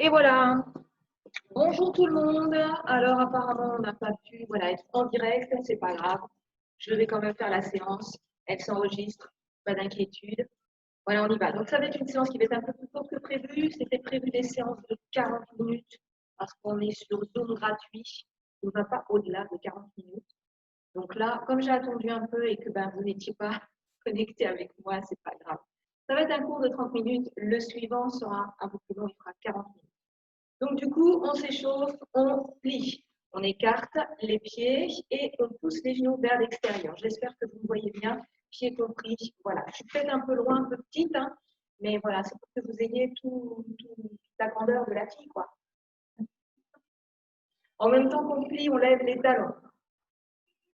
Et voilà. Bonjour tout le monde. Alors apparemment on n'a pas pu être en direct, c'est pas grave. Je vais quand même faire la séance. Elle s'enregistre, pas d'inquiétude. Voilà, on y va. Donc ça va être une séance qui va être un peu plus courte que prévu. C'était prévu des séances de 40 minutes parce qu'on est sur Zoom gratuit. On ne va pas au-delà de 40 minutes. Donc là, comme j'ai attendu un peu et que vous n'étiez pas connecté avec moi, c'est pas grave. Ça va être un cours de 30 minutes. Le suivant sera un peu plus long, il fera 40 minutes. Donc, du coup, on s'échauffe, on plie, on écarte les pieds et on pousse les genoux vers l'extérieur. J'espère que vous me voyez bien, pieds compris. Voilà, je suis peut-être un peu loin, un peu petite, hein, mais voilà, c'est pour que vous ayez toute la grandeur de la fille, quoi. En même temps qu'on plie, on lève les talons.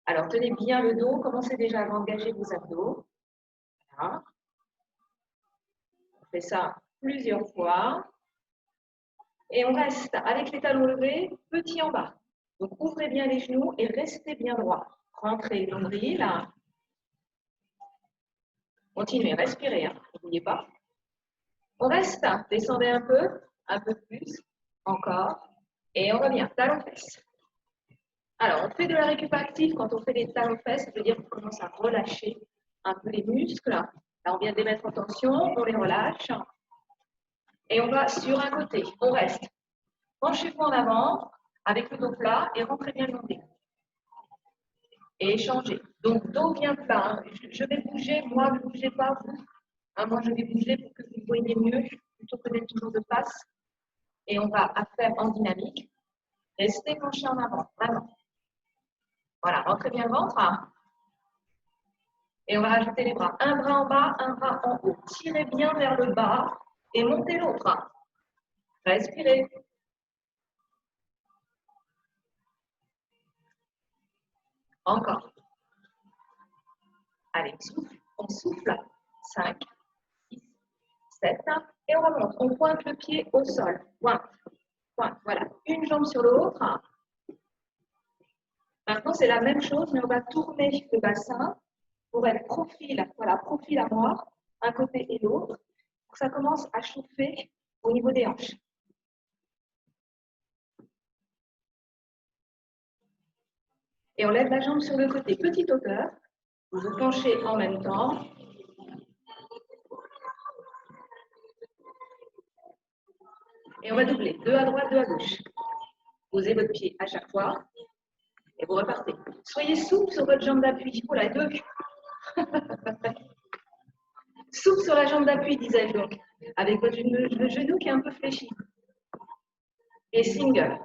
Alors, tenez bien le dos, commencez déjà à engager vos abdos. Voilà. On fait ça plusieurs fois. Et on reste avec les talons levés, petit en bas. Donc, ouvrez bien les genoux et restez bien droit. Rentrez le nombril. Continuez, respirez, n'oubliez pas. On reste, descendez un peu plus, encore. Et on revient, talons-fesses. Alors, on fait de la récup active quand on fait les talons-fesses, ça veut dire qu'on commence à relâcher un peu les muscles. Là, on vient de les mettre en tension, on les relâche. Et on va sur un côté, on reste. Penchez-vous en avant avec le dos plat et rentrez bien le nombril. Et échanger. Donc, dos bien plat. Hein. Je vais bouger, moi, ne bougez pas, vous. Hein, moi, je vais bouger pour que vous voyez mieux, plutôt que d'être toujours de face. Et on va faire en dynamique. Restez penché en avant, vraiment. Voilà, rentrez bien le ventre. Hein. Et on va rajouter les bras. Un bras en bas, un bras en haut. Tirez bien vers le bas et montez l'autre. Hein. Respirez. Encore. Allez, souffle. On souffle. 5, 6, 7. Et on remonte. On pointe le pied au sol. Pointe. Pointe. Voilà. Une jambe sur l'autre. Maintenant, c'est la même chose, mais on va tourner le bassin pour être profil, voilà, profil à moi, un côté et l'autre, pour que ça commence à chauffer au niveau des hanches. Et on lève la jambe sur le côté, petite hauteur. Vous vous penchez en même temps. Et on va doubler, deux à droite, deux à gauche. Posez votre pied à chaque fois et vous repartez. Soyez souple sur votre jambe d'appui. Oh là, deux. Souple sur la jambe d'appui, disais-je donc, avec le genou qui est un peu fléchi. Et single.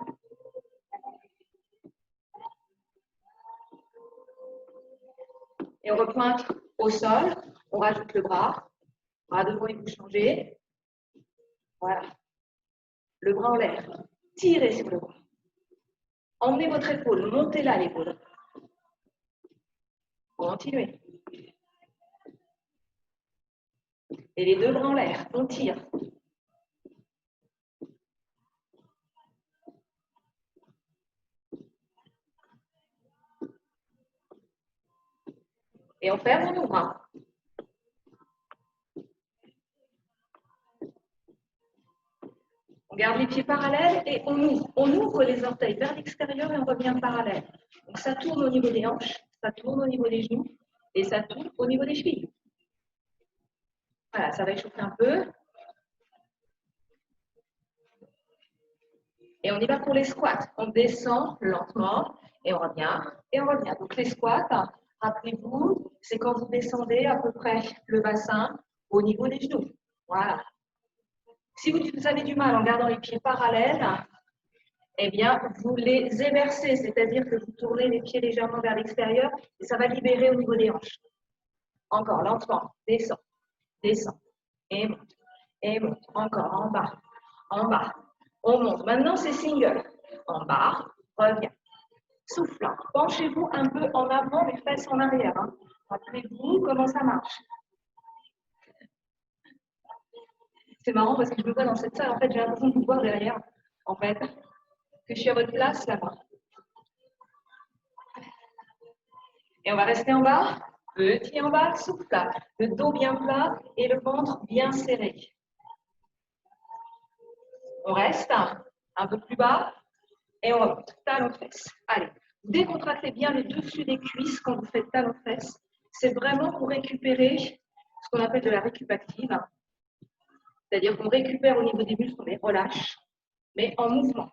Et on repointe au sol, on rajoute le bras devant et vous changez. Voilà. Le bras en l'air. Tirez sur le bras. Emmenez votre épaule, montez-la l'épaule. Continuez. Et les deux bras en l'air, on tire. Et on ferme, on ouvre. On garde les pieds parallèles et on ouvre. On ouvre les orteils vers l'extérieur et on revient parallèle. Donc ça tourne au niveau des hanches, ça tourne au niveau des genoux et ça tourne au niveau des chevilles. Voilà, ça va échauffer un peu. Et on y va pour les squats. On descend lentement et on revient. Et on revient. Donc les squats, rappelez-vous, c'est quand vous descendez à peu près le bassin au niveau des genoux. Voilà. Si vous avez du mal en gardant les pieds parallèles, eh bien, vous les éversez, c'est-à-dire que vous tournez les pieds légèrement vers l'extérieur et ça va libérer au niveau des hanches. Encore, lentement, descend, descend, et monte, encore, en bas, on monte. Maintenant, c'est single. En bas, revient. Souffle. Penchez-vous un peu en avant, les fesses en arrière. Hein. Rappelez-vous comment ça marche. C'est marrant parce que je me vois dans cette salle, en fait, j'ai l'impression de vous voir derrière, en fait, que je suis à votre place là-bas. Et on va rester en bas, petit en bas, souffle. Le dos bien plat et le ventre bien serré. On reste un peu plus bas et on remonte. Talon-fesse. Allez, vous décontractez bien le dessus des cuisses quand vous faites talon-fesse. C'est vraiment pour récupérer ce qu'on appelle de la récup active. C'est-à-dire qu'on récupère au niveau des muscles, on les relâche, mais en mouvement.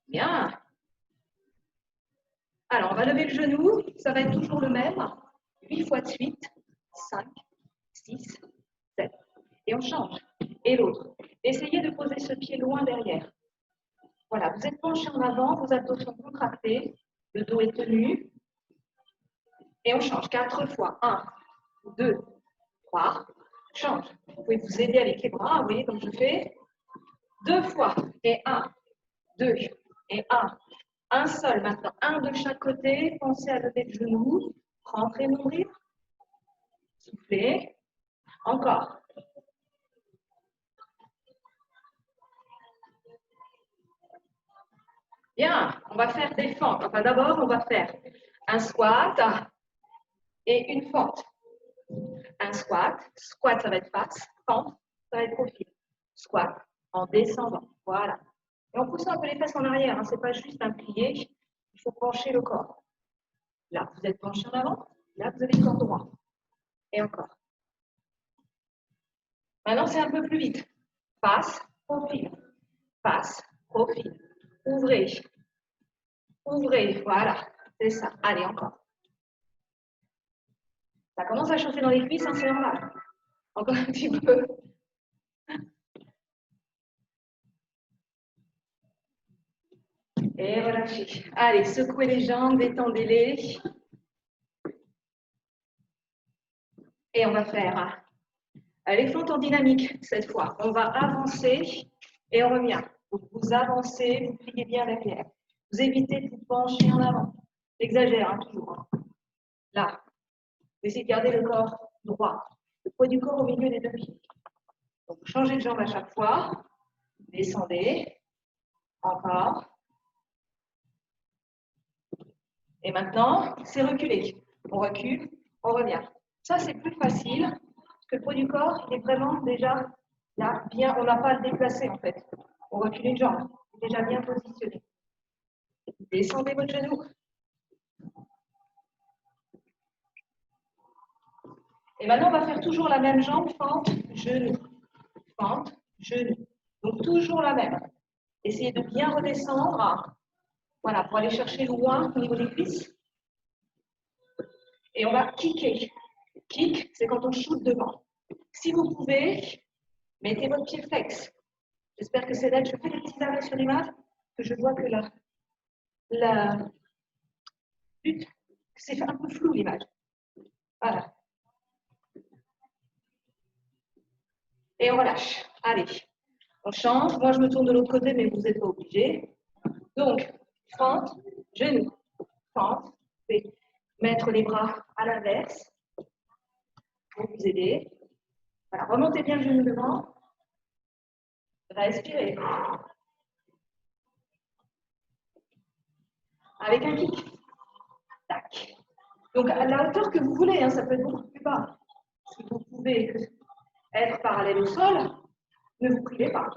Bien. Alors, on va lever le genou. Ça va être toujours le même. 8 fois de suite. 5, 6, 7. Et on change. Et l'autre. Essayez de poser ce pied loin derrière. Voilà, vous êtes penché en avant, vos abdos sont contractés, le dos est tenu. Et on change 4 fois. 1, 2, 3. Change. Vous pouvez vous aider avec les bras, vous voyez comme je fais. 2 fois. Et 1, 2 et 1. Un seul maintenant. Un de chaque côté. Pensez à lever le genou. Rentrez, nourrir. Soufflez. Encore. Bien, on va faire des fentes. Enfin, d'abord, on va faire un squat et une fente. Un squat. Squat, ça va être face. Fente, ça va être profil. Squat en descendant. Voilà. Et on pousse un peu les fesses en arrière. Hein. Ce n'est pas juste un plié. Il faut pencher le corps. Là, vous êtes penché en avant. Là, vous avez le corps droit. Et encore. Maintenant, c'est un peu plus vite. Face, profil. Face, profil. Ouvrez. Ouvrez. Voilà. C'est ça. Allez, encore. Ça commence à chauffer dans les cuisses, hein, c'est normal. Encore un petit peu. Et relâchez. Allez, secouez les jambes, détendez-les. Et on va faire les fentes en dynamique cette fois. On va avancer et on revient. Vous avancez, vous pliez bien derrière. Vous évitez de vous pencher en avant. J'exagère, hein, toujours. Hein. Là, vous essayez de garder le corps droit. Le poids du corps au milieu des deux pieds. Donc, changez de jambe à chaque fois. Descendez. Encore. Et maintenant, c'est reculer. On recule, on revient. Ça, c'est plus facile, parce que le poids du corps, il est vraiment déjà là, bien, on n'a pas à le déplacer en fait. On recule une jambe, il est déjà bien positionné. Descendez votre genou. Et maintenant, on va faire toujours la même jambe, fente, genou. Fente, genou. Donc, toujours la même. Essayez de bien redescendre. Voilà, pour aller chercher loin au niveau des cuisses. Et on va kicker. Kick, c'est quand on shoot devant. Si vous pouvez, mettez votre pied flex. J'espère que c'est là. Je fais des petits arrêts sur l'image, que je vois que la butte, c'est un peu flou l'image. Voilà. Et on relâche. Allez, on change. Moi, je me tourne de l'autre côté, mais vous n'êtes pas obligé. Donc, fente, genou, fente. Mettre les bras à l'inverse pour vous aider. Voilà, remontez bien le genou devant. Respirez. Avec un kick. Tac. Donc, à la hauteur que vous voulez, hein, ça peut être beaucoup plus bas. Si vous pouvez être parallèle au sol, ne vous privez pas.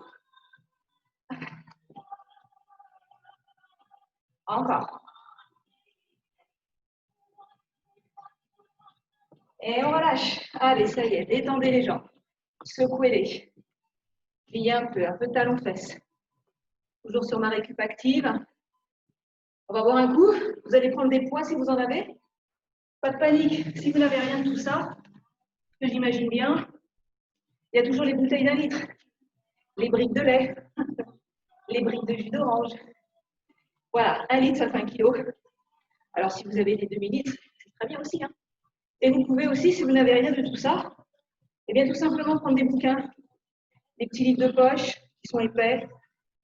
Encore. Et on relâche. Allez, ça y est, détendez les jambes. Secouez-les. Pliez un peu de talon-fesse. Toujours sur ma récup active. On va boire un coup. Vous allez prendre des poids si vous en avez. Pas de panique si vous n'avez rien de tout ça. Que j'imagine bien. Il y a toujours les bouteilles d'1 litre. Les briques de lait. Les briques de jus d'orange. Voilà, 1 litre, ça fait 1 kilo. Alors, si vous avez des demi-litres, c'est très bien aussi. Hein. Et vous pouvez aussi, si vous n'avez rien de tout ça, eh bien, tout simplement prendre des bouquins, des petits livres de poche qui sont épais,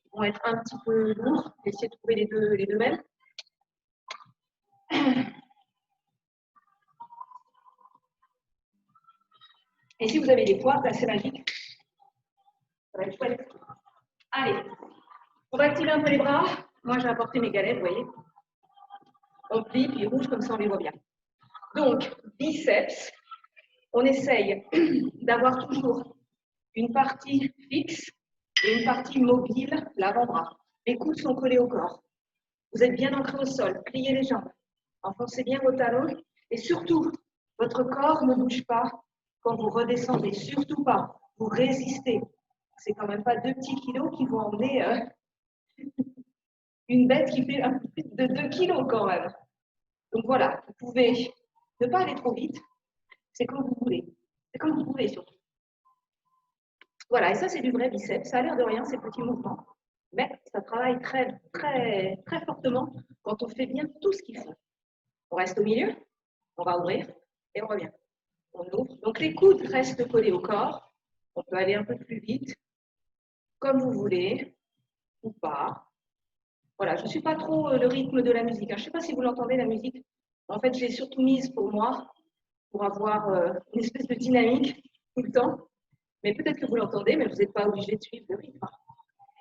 qui vont être un petit peu lourds. Essayez de trouver les deux mêmes. Et si vous avez des poids, ben, c'est magique. Ça va être chouette. Allez, on va activer un peu les bras. Moi, j'ai apporté mes galettes, vous voyez. On plie, puis rouge, comme ça, on les voit bien. Donc, biceps, on essaye d'avoir toujours une partie fixe et une partie mobile, l'avant-bras. Les coudes sont collés au corps. Vous êtes bien ancré au sol, pliez les jambes, enfoncez bien vos talons et surtout, votre corps ne bouge pas quand vous redescendez, surtout pas. Vous résistez. C'est quand même pas 2 petits kilos qui vont emmener une bête qui fait un peu plus de 2 kilos quand même. Donc voilà, vous pouvez ne pas aller trop vite, c'est comme vous voulez. C'est comme vous voulez surtout. Voilà, et ça c'est du vrai biceps. Ça a l'air de rien, ces petits mouvements, mais ça travaille très, très, très fortement quand on fait bien tout ce qu'il faut. On reste au milieu, on va ouvrir et on revient. On ouvre. Donc les coudes restent collés au corps. On peut aller un peu plus vite, comme vous voulez, ou pas. Voilà, je ne suis pas trop le rythme de la musique. Je ne sais pas si vous l'entendez, la musique. En fait, je l'ai surtout mise pour moi, pour avoir une espèce de dynamique tout le temps. Mais peut-être que vous l'entendez, mais vous n'êtes pas obligé de suivre le rythme.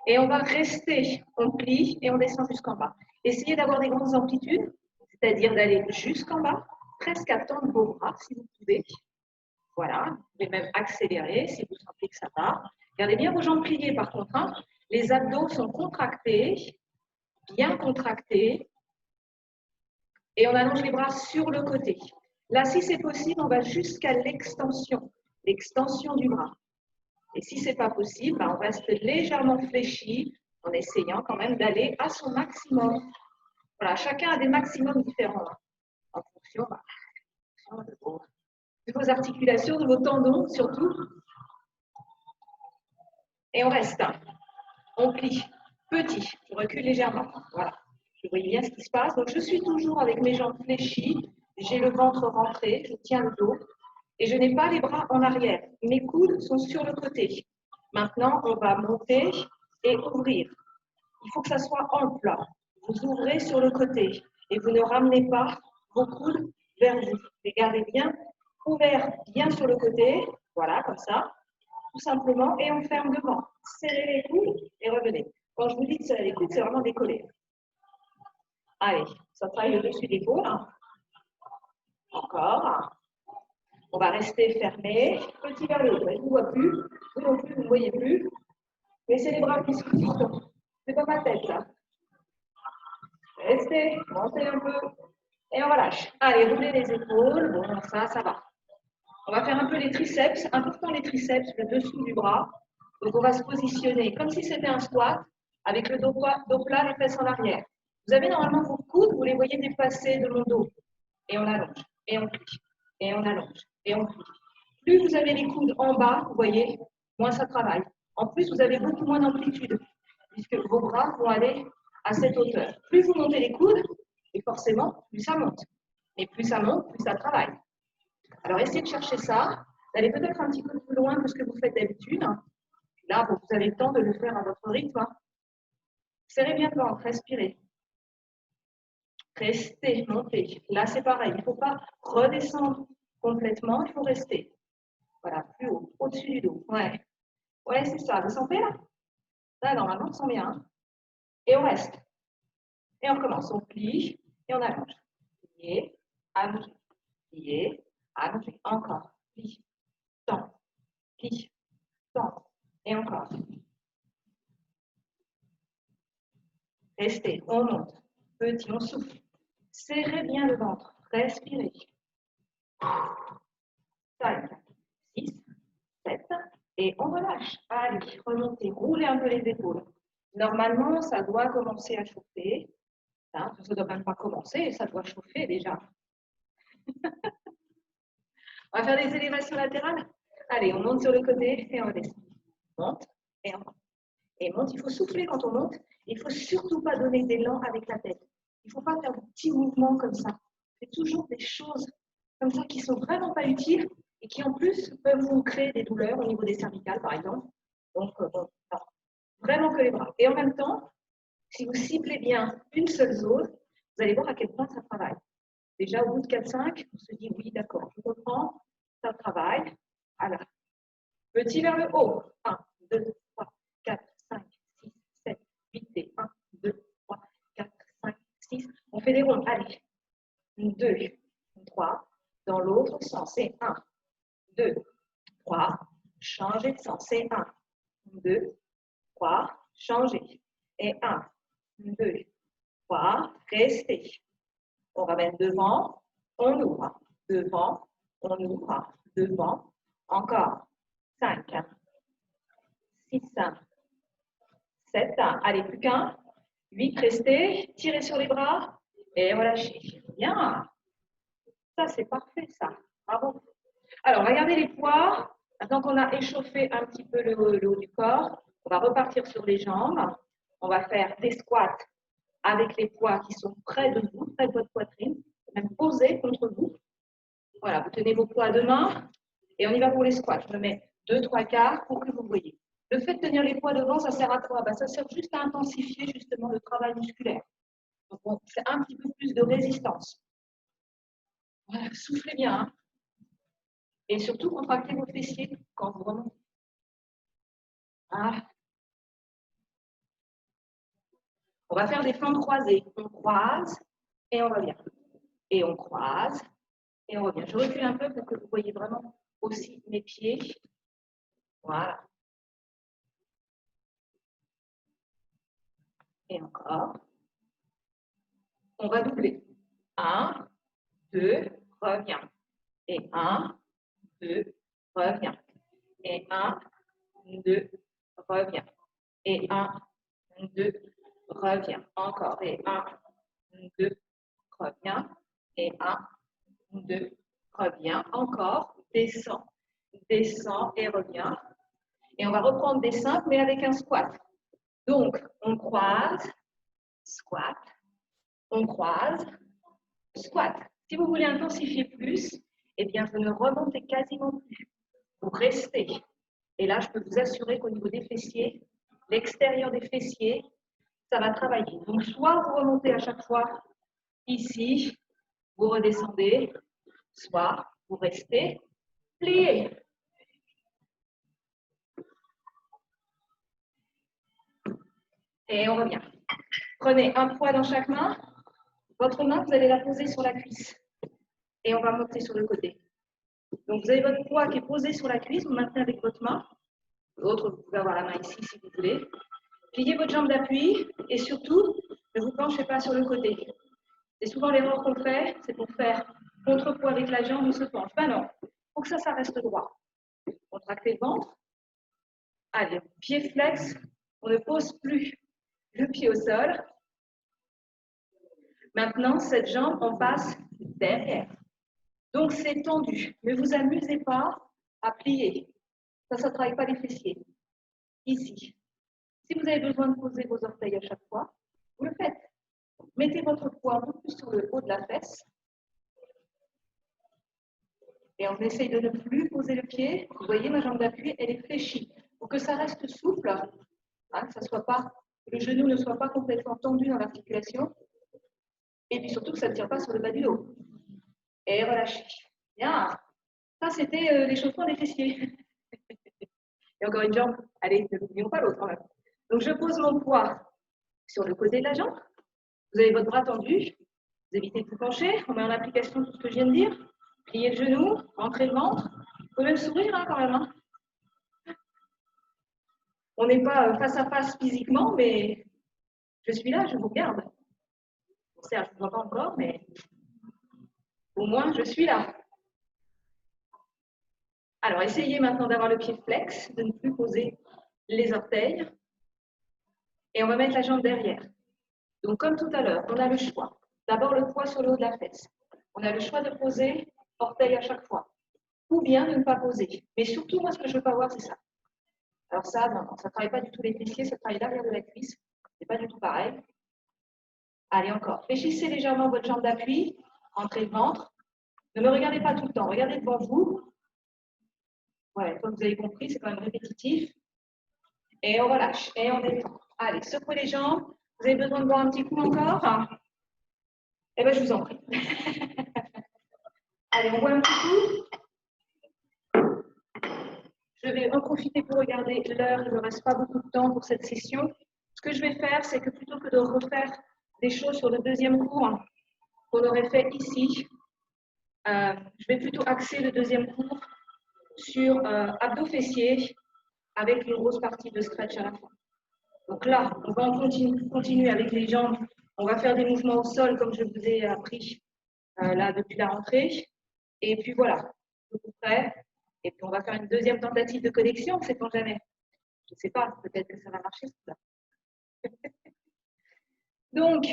Et on va rester, on plie et on descend jusqu'en bas. Essayez d'avoir des grandes amplitudes, c'est-à-dire d'aller jusqu'en bas, presque à tendre vos bras si vous pouvez. Voilà, vous pouvez même accélérer si vous sentez que ça va. Gardez bien vos jambes pliées par contre. Hein. Les abdos sont contractés, bien contractés. Et on allonge les bras sur le côté. Là, si c'est possible, on va jusqu'à l'extension du bras. Et si ce n'est pas possible, on reste légèrement fléchi en essayant quand même d'aller à son maximum. Voilà, chacun a des maximums différents hein, en fonction de vos articulations, de vos tendons surtout. Et on reste. On plie. Petit, je recule légèrement. Voilà. Je vois bien ce qui se passe. Donc, je suis toujours avec mes jambes fléchies. J'ai le ventre rentré. Je tiens le dos. Et je n'ai pas les bras en arrière. Mes coudes sont sur le côté. Maintenant, on va monter et ouvrir. Il faut que ça soit ample. Vous ouvrez sur le côté. Et vous ne ramenez pas vos coudes vers vous. Les gardez bien ouverts, bien sur le côté. Voilà, comme ça. Tout simplement. Et on ferme devant. Serrez les coudes et revenez. Quand je vous dis de serrer les coudes, c'est vraiment décoller. Allez, ça travaille le dessus des l'épaule. Encore. On va rester fermé. Petit vers le haut. Je ne vous vois plus. Vous non plus, vous ne voyez plus. Laissez les bras qui se fixent. C'est pas ma tête, là. Restez, montez un peu. Et on relâche. Allez, roulez les épaules. Bon, ça va. On va faire un peu les triceps. Important les triceps, le dessous du bras. Donc, on va se positionner comme si c'était un squat, avec le dos plat, les fesses en arrière. Vous avez normalement vos coudes, vous les voyez dépasser de mon dos. Et on allonge, et on plie, et on allonge, et on plie. Plus vous avez les coudes en bas, vous voyez, moins ça travaille. En plus, vous avez beaucoup moins d'amplitude, puisque vos bras vont aller à cette hauteur. Plus vous montez les coudes, et forcément, plus ça monte. Et plus ça monte, plus ça travaille. Alors, essayez de chercher ça, d'aller peut-être un petit peu plus loin que ce que vous faites d'habitude. Là, vous avez le temps de le faire à votre rythme. Serrez bien le ventre, respirez. Restez, montez. Là, c'est pareil. Il ne faut pas redescendre complètement, il faut rester. Voilà, plus haut, au-dessus du dos. Ouais, ouais, c'est ça. Vous sentez là? Là, normalement, on sent bien. Hein. Et on reste. Et on recommence. On plie et on allonge. Pliez, allongez. Pliez, allongez. Encore. Plie, tend, plie, tend. Et encore. Restez, on monte. Petit, on souffle. Serrez bien le ventre. Respirez. 5, 6, 7. Et on relâche. Allez, remontez. Roulez un peu les épaules. Normalement, ça doit commencer à chauffer. Ça ne doit même pas commencer, ça doit chauffer déjà. On va faire des élévations latérales. Allez, on monte sur le côté et on descend. Monte et on monte. Et monte, il faut souffler quand on monte. Il ne faut surtout pas donner d'élan avec la tête. Il ne faut pas faire de petits mouvements comme ça. C'est toujours des choses comme ça qui ne sont vraiment pas utiles et qui en plus peuvent vous créer des douleurs au niveau des cervicales par exemple. Donc, bon, non. Vraiment que les bras. Et en même temps, si vous ciblez bien une seule zone, vous allez voir à quel point ça travaille. Déjà, au bout de 4-5, on se dit oui, d'accord, je comprends, ça travaille. Alors, petit vers le haut. 1, 2, 3, 4, 5, 6, 7, 8 et 1, 2, 3, 4, 5, 6. On fait des ronds. Allez. 2, 3, dans l'autre sens. C'est 1, 2, 3, changer de sens. C'est 1, 2, 3, changer. Et 1, 2, 3, rester. On ramène devant, on ouvre. Devant, on ouvre. Devant, encore. 5, 6, 7, allez, plus qu'un. 8, restez, tirez sur les bras et relâchez. Bien. Ça, c'est parfait, ça. Bravo. Alors, regardez les poids. Maintenant qu'on a échauffé un petit peu le haut du corps, on va repartir sur les jambes. On va faire des squats avec les poids qui sont près de vous, près de votre poitrine, même posés contre vous. Voilà, vous tenez vos poids à deux mains et on y va pour les squats. Je me mets 2-3 quarts pour que vous voyez. Le fait de tenir les poids devant, ça sert à quoi? Ça sert juste à intensifier justement le travail musculaire. Donc, on fait un petit peu plus de résistance. Voilà, soufflez bien. Hein. Et surtout, contractez vos fessiers quand vous remontez. Voilà. On va faire des flancs croisés. On croise et on revient. Et on croise et on revient. Je recule un peu pour que vous voyez vraiment aussi mes pieds. Voilà. Et encore. On va doubler. 1, 2, reviens. Et 1, 2, reviens. Et 1, 2, reviens. Et 1, 2, reviens. Encore. Et 1, 2, reviens. Et 1, 2, reviens. Encore. Descends. Descends et reviens. Et on va reprendre des simples, mais avec un squat. Donc, on croise, squat. On croise, squat. Si vous voulez intensifier plus, eh bien, vous ne remontez quasiment plus. Vous restez. Et là, je peux vous assurer qu'au niveau des fessiers, l'extérieur des fessiers, ça va travailler. Donc, soit vous remontez à chaque fois ici, vous redescendez, soit vous restez plié. Et on revient. Prenez un poids dans chaque main. Votre main, vous allez la poser sur la cuisse. Et on va monter sur le côté. Donc, vous avez votre poids qui est posé sur la cuisse. Vous maintenez avec votre main. L'autre, vous pouvez avoir la main ici si vous voulez. Pliez votre jambe d'appui. Et surtout, ne vous penchez pas sur le côté. C'est souvent l'erreur qu'on fait. C'est pour faire contrepoids avec la jambe, on se penche. Ben non. Il faut que ça reste droit. Contractez le ventre. Allez, pied flex. On ne pose plus le pied au sol. Maintenant, cette jambe, on passe derrière. Donc, c'est tendu. Ne vous amusez pas à plier. Ça ne travaille pas les fessiers. Ici. Si vous avez besoin de poser vos orteils à chaque fois, vous le faites. Mettez votre poids un peu plus sur le haut de la fesse. Et on essaye de ne plus poser le pied. Vous voyez, ma jambe d'appui, elle est fléchie. Pour que ça reste souple, hein, que le genou ne soit pas complètement tendu dans l'articulation. Et puis surtout que ça ne tire pas sur le bas du dos. Et relâchez. Bien. Ça, c'était l'échauffement des fessiers. Et encore une jambe. Allez, ne n'oublions pas l'autre quand même. Donc, je pose mon poids sur le côté de la jambe. Vous avez votre bras tendu. Vous évitez de vous pencher. On met en application tout ce que je viens de dire. Pliez le genou, rentrez le ventre. Vous pouvez même sourire hein, quand même. Hein. On n'est pas face à face physiquement, mais je suis là, je vous regarde. Certes, je ne vous vois pas encore, mais au moins, je suis là. Alors, essayez maintenant d'avoir le pied flex, de ne plus poser les orteils. Et on va mettre la jambe derrière. Donc, comme tout à l'heure, on a le choix. D'abord, le poids sur le haut de la fesse. On a le choix de poser orteil à chaque fois. Ou bien de ne pas poser. Mais surtout, moi, ce que je veux pas voir, c'est ça. Alors ça, non, ça ne travaille pas du tout les fessiers, ça travaille l'arrière de la cuisse. C'est pas du tout pareil. Allez, encore. Fléchissez légèrement votre jambe d'appui. Entrez le ventre. Ne me regardez pas tout le temps. Regardez devant vous. Voilà, comme vous avez compris, c'est quand même répétitif. Et on relâche. Et on détend. Allez, secouez les jambes. Vous avez besoin de boire un petit coup encore? Eh bien, je vous en prie. Allez, on boit un petit coup. Je vais en profiter pour regarder l'heure. Il ne me reste pas beaucoup de temps pour cette session. Ce que je vais faire, c'est que plutôt que de refaire des choses sur le deuxième cours qu'on aurait fait ici, Je vais plutôt axer le deuxième cours sur abdos fessiers avec une grosse partie de stretch à la fin. Donc là, on va continuer avec les jambes. On va faire des mouvements au sol comme je vous ai appris là depuis la rentrée. Et puis voilà, tout prêt. Et puis on va faire une deuxième tentative de connexion, sait-on jamais. Je ne sais pas, peut-être que ça va marcher. Ça. Donc,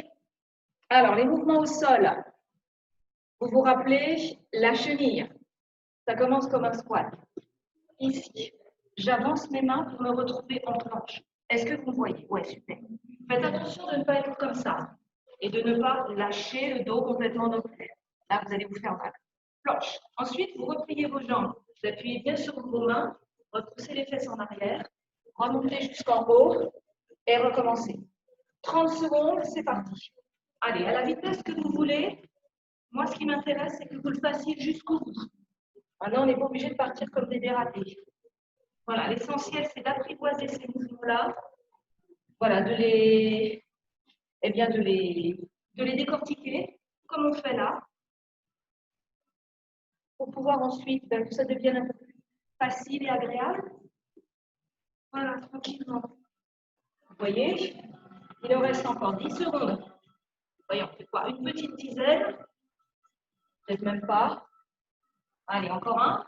alors les mouvements au sol. Vous vous rappelez la chenille. Ça commence comme un squat. Ici, j'avance mes mains pour me retrouver en planche. Est-ce que vous voyez? Ouais, super. Faites attention de ne pas être comme ça et de ne pas lâcher le dos complètement non plus. Là, vous allez vous faire mal. Planche. Ensuite, vous repliez vos jambes. Vous appuyez bien sur vos mains, repoussez les fesses en arrière, remontez jusqu'en haut et recommencez. 30 secondes, c'est parti. Allez, à la vitesse que vous voulez. Moi, ce qui m'intéresse, c'est que vous le fassiez jusqu'au bout. Maintenant, on n'est pas obligé de partir comme des dérapés. Voilà, l'essentiel, c'est d'apprivoiser ces mouvements-là. Voilà, de les décortiquer, comme on fait là, pour pouvoir ensuite que ça devienne un peu plus facile et agréable. Voilà, tranquillement. Vous voyez, il en reste encore 10 secondes. Voyons, on fait quoi? Une petite dizaine. Peut-être même pas. Allez, encore un.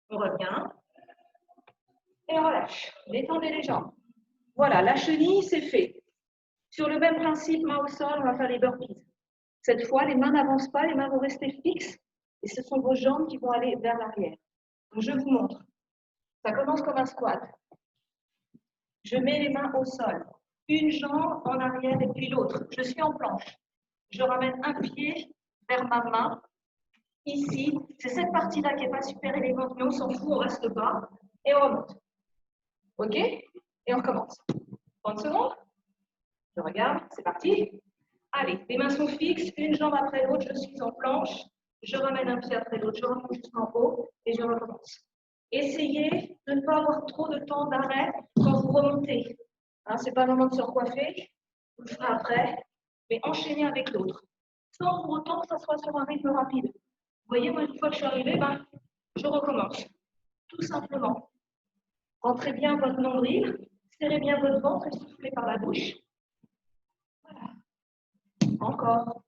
On revient. Et on relâche. Détendez les jambes. Voilà, la chenille, c'est fait. Sur le même principe, main au sol, on va faire les burpees. Cette fois, les mains n'avancent pas, les mains vont rester fixes. Et ce sont vos jambes qui vont aller vers l'arrière. Donc, je vous montre. Ça commence comme un squat. Je mets les mains au sol. Une jambe en arrière et puis l'autre. Je suis en planche. Je ramène un pied vers ma main. Ici, c'est cette partie-là qui n'est pas super élégante, mais on s'en fout, on reste bas. Et on remonte. OK? Et on recommence. 30 secondes. Je regarde, c'est parti. Allez, les mains sont fixes, une jambe après l'autre, je suis en planche. Je ramène un pied après l'autre, je remonte jusqu'en haut et je recommence. Essayez de ne pas avoir trop de temps d'arrêt quand vous remontez. Hein, ce n'est pas le moment de se recoiffer, vous le ferez après, mais enchaînez avec l'autre. Sans pour autant que ça soit sur un rythme rapide. Vous voyez, moi, une fois que je suis arrivée, je recommence. Tout simplement. Rentrez bien votre nombril, serrez bien votre ventre et soufflez par la bouche. Voilà. Encore.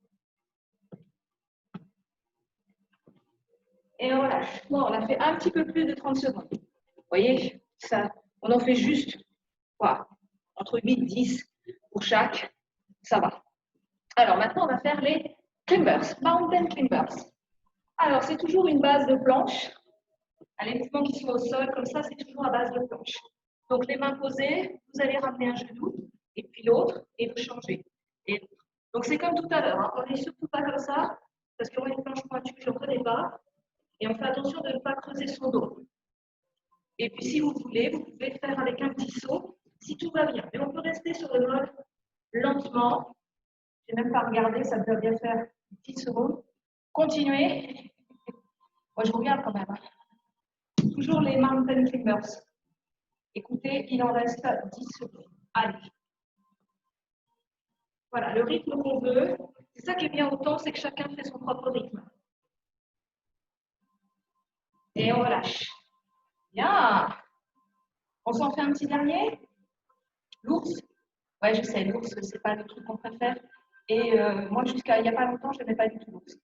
Et on relâche. Bon, on a fait un petit peu plus de 30 secondes. Vous voyez, ça, on en fait juste quoi, entre 8 et 10 pour chaque. Ça va. Alors maintenant, on va faire les climbers, mountain climbers. Alors, c'est toujours une base de planche. Les mouvements qui sont au sol, comme ça, c'est toujours à base de planche. Donc, les mains posées, vous allez ramener un genou, et puis l'autre, et vous changez. Donc, c'est comme tout à l'heure. Hein. On n'est surtout pas comme ça, parce qu'on a une planche pointue, je n'en connais pas. Et on fait attention de ne pas creuser son dos. Et puis, si vous voulez, vous pouvez faire avec un petit saut, si tout va bien. Mais on peut rester sur le mode lentement. Je n'ai même pas regardé, ça doit bien faire 10 secondes. Continuez. Moi, je regarde quand même. Toujours les mountain climbers. Écoutez, il en reste 10 secondes. Allez. Voilà, le rythme qu'on veut. C'est ça qui est bien autant, c'est que chacun fait son propre rythme. Et on relâche. Bien. On s'en fait un petit dernier. L'ours. Ouais, je sais, l'ours, c'est pas le truc qu'on préfère. Et moi, jusqu'à il n'y a pas longtemps, je n'aimais pas du tout l'ours.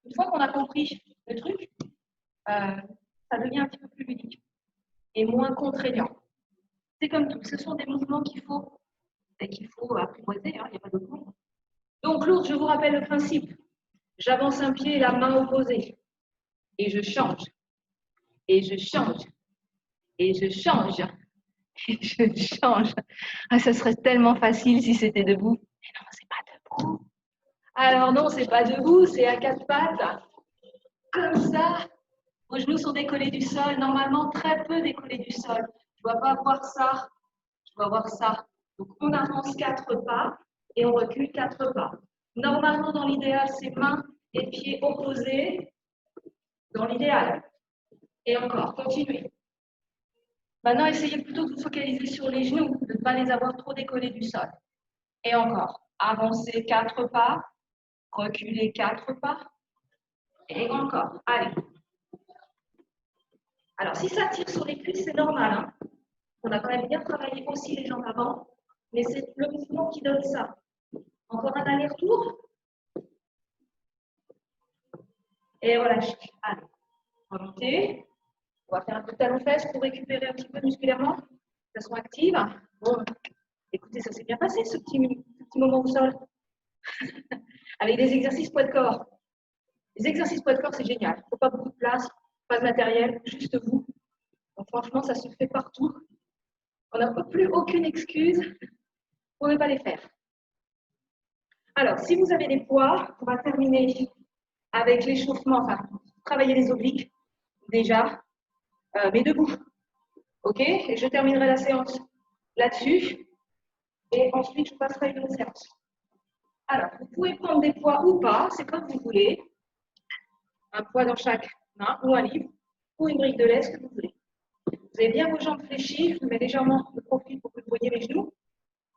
Une fois qu'on a compris le truc, ça devient un petit peu plus ludique et moins contraignant. C'est comme tout, ce sont des mouvements qu'il faut apprivoiser, hein, il n'y a pas d'autre mot. Donc l'ours, je vous rappelle le principe. J'avance un pied, la main opposée. Et je change. Et je change. Et je change. Et je change. Ah, ça serait tellement facile si c'était debout. Mais non, c'est pas debout. Alors non, c'est pas debout, c'est à quatre pattes. Comme ça. Vos genoux sont décollés du sol. Normalement, très peu décollés du sol. Je ne dois pas voir ça. Je dois voir ça. Donc, on avance 4 pas et on recule 4 pas. Normalement, dans l'idéal, c'est mains et pieds opposés. Dans l'idéal. Et encore, continuez. Maintenant, essayez plutôt de vous focaliser sur les genoux, de ne pas les avoir trop décollés du sol. Et encore, avancez 4 pas, reculez 4 pas, Et encore. Allez. Alors, si ça tire sur les cuisses, c'est normal. Hein. On a quand même bien travaillé aussi les jambes avant, mais c'est le mouvement qui donne ça. Encore un aller-retour. Et relâchez. Allez. Remontez. On va faire un peu de talon-fesse pour récupérer un petit peu musculairement, de façon active. Bon, écoutez, ça s'est bien passé ce petit moment au sol. Avec des exercices poids de corps. Les exercices poids de corps, c'est génial. Il ne faut pas beaucoup de place, pas de matériel, juste vous. Donc franchement, ça se fait partout. On n'a plus aucune excuse pour ne pas les faire. Alors, si vous avez des poids, on va terminer avec l'échauffement, enfin, travailler les obliques, déjà, mais debout. OK? Et je terminerai la séance là-dessus. Et ensuite, je passerai une autre séance. Alors, vous pouvez prendre des poids ou pas, c'est comme vous voulez. Un poids dans chaque main, ou un livre, ou une brique de lait, ce que vous voulez. Vous avez bien vos jambes fléchies, je mets légèrement de profil pour que vous voyez mes genoux,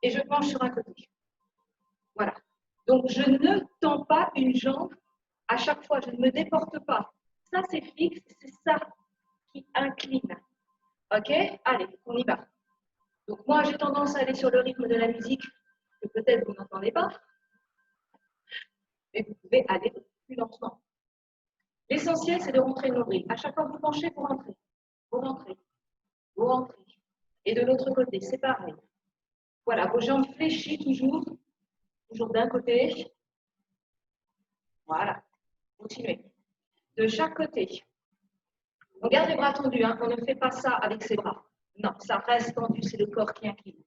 et je penche sur un côté. Voilà. Donc, je ne tends pas une jambe à chaque fois, je ne me déporte pas. Ça, c'est fixe, c'est ça qui incline. OK? Allez, on y va. Donc, moi, j'ai tendance à aller sur le rythme de la musique, que peut-être vous n'entendez pas, mais vous pouvez aller plus lentement. L'essentiel, c'est de rentrer le nombril. À chaque fois que vous penchez, vous rentrez. Vous rentrez. Vous rentrez. Et de l'autre côté, c'est pareil. Voilà, vos jambes fléchies toujours. Toujours d'un côté. Voilà. Continuez. De chaque côté. On garde les bras tendus. Hein. On ne fait pas ça avec ses bras. Non, ça reste tendu. C'est le corps qui incline.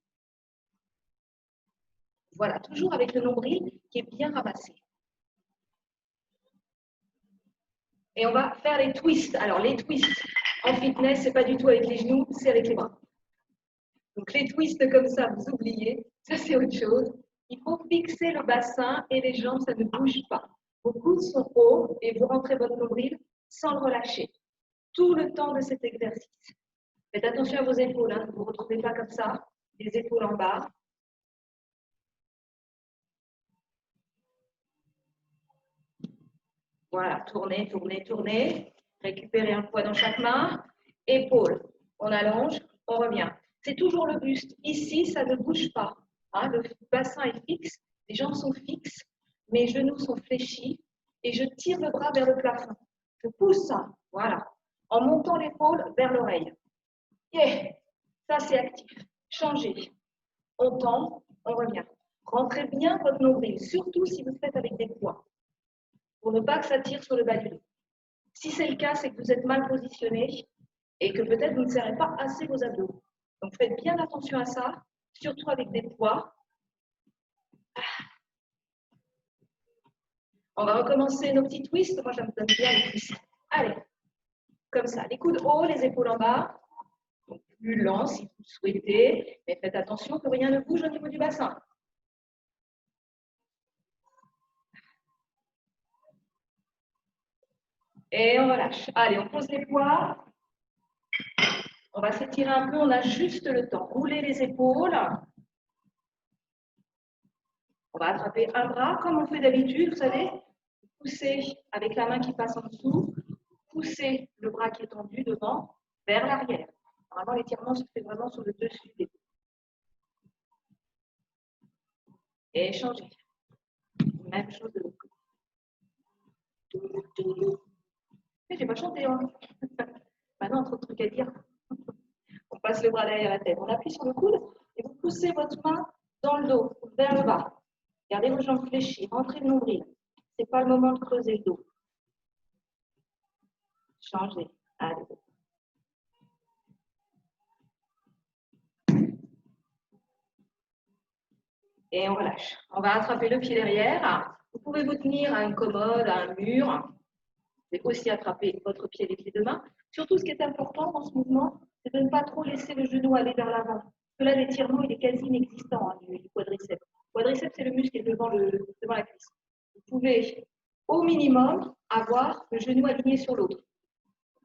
Voilà, toujours avec le nombril qui est bien ramassé. Et on va faire les twists. Alors, les twists en fitness, ce n'est pas du tout avec les genoux, c'est avec les bras. Donc, les twists comme ça, vous oubliez, ça c'est autre chose. Il faut fixer le bassin et les jambes, ça ne bouge pas. Vos coudes sont hauts et vous rentrez votre nombril sans le relâcher. Tout le temps de cet exercice. Faites attention à vos épaules, hein, ne vous retrouvez pas comme ça, les épaules en bas. Voilà, tournez, tournez, tournez. Récupérez un poids dans chaque main. Épaules, on allonge, on revient. C'est toujours le buste. Ici, ça ne bouge pas. Hein, le bassin est fixe, les jambes sont fixes, mes genoux sont fléchis et je tire le bras vers le plafond. Je pousse ça, voilà, en montant l'épaule vers l'oreille. Yeah, ça c'est actif. Changez. On tend, on revient. Rentrez bien votre nombril, surtout si vous faites avec des poids, pour ne pas que ça tire sur le bas du dos. Si c'est le cas, c'est que vous êtes mal positionné et que peut-être vous ne serrez pas assez vos abdos. Donc faites bien attention à ça, surtout avec des poids. On va recommencer nos petits twists. Moi, j'aime bien les twists. Allez, comme ça. Les coudes hauts, les épaules en bas. Donc, plus lent si vous le souhaitez. Mais faites attention que rien ne bouge au niveau du bassin. Et on relâche. Allez, on pose les poids. On va s'étirer un peu. On a juste le temps. Roulez les épaules. On va attraper un bras comme on fait d'habitude, vous savez. Poussez avec la main qui passe en dessous. Poussez le bras qui est tendu devant vers l'arrière. Vraiment, l'étirement se fait vraiment sur le dessus des bras. Et changez. Même chose de l'autre côté. Mais j'ai pas chanté, hein. Maintenant, trop de trucs à dire. On passe le bras derrière la tête. On appuie sur le coude et vous poussez votre main dans le dos, vers le bas. Gardez vos jambes fléchies, rentrez le nombril. Ce n'est pas le moment de creuser le dos. Changez. Allez. Et on relâche. On va attraper le pied derrière. Vous pouvez vous tenir à une commode, à un mur. Vous pouvez aussi attraper votre pied avec les deux mains. Surtout, ce qui est important dans ce mouvement, c'est de ne pas trop laisser le genou aller vers l'avant. Parce que là, l'étirement, il est quasi inexistant, hein, du quadriceps. Le quadriceps, c'est le muscle qui est devant la cuisse. Vous pouvez, au minimum, avoir le genou aligné sur l'autre.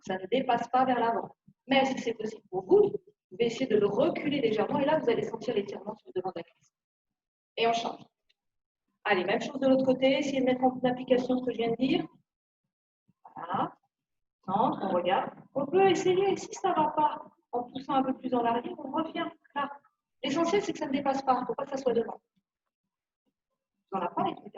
Ça ne dépasse pas vers l'avant. Mais si c'est possible pour vous, vous pouvez essayer de le reculer légèrement et là, vous allez sentir l'étirement sur le devant de la cuisse. Et on change. Allez, même chose de l'autre côté, essayez de mettre en application ce que je viens de dire. Voilà. Centre, on regarde. On peut essayer, si ça ne va pas, en poussant un peu plus en arrière, on revient là. L'essentiel, c'est que ça ne dépasse pas. Il ne faut pas que ça soit devant. On n'a pas les trucs.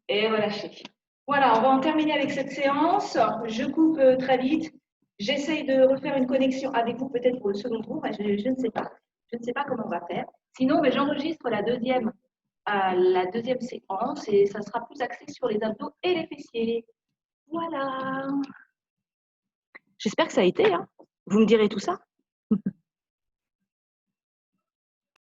Et relâchez. Voilà, on va en terminer avec cette séance. Je coupe très vite. J'essaye de refaire une connexion avec vous peut-être pour le second tour. Je ne sais pas. Je ne sais pas comment on va faire. Sinon, j'enregistre la deuxième séquence et ça sera plus axé sur les abdos et les fessiers. Voilà. J'espère que ça a été. Hein. Vous me direz tout ça.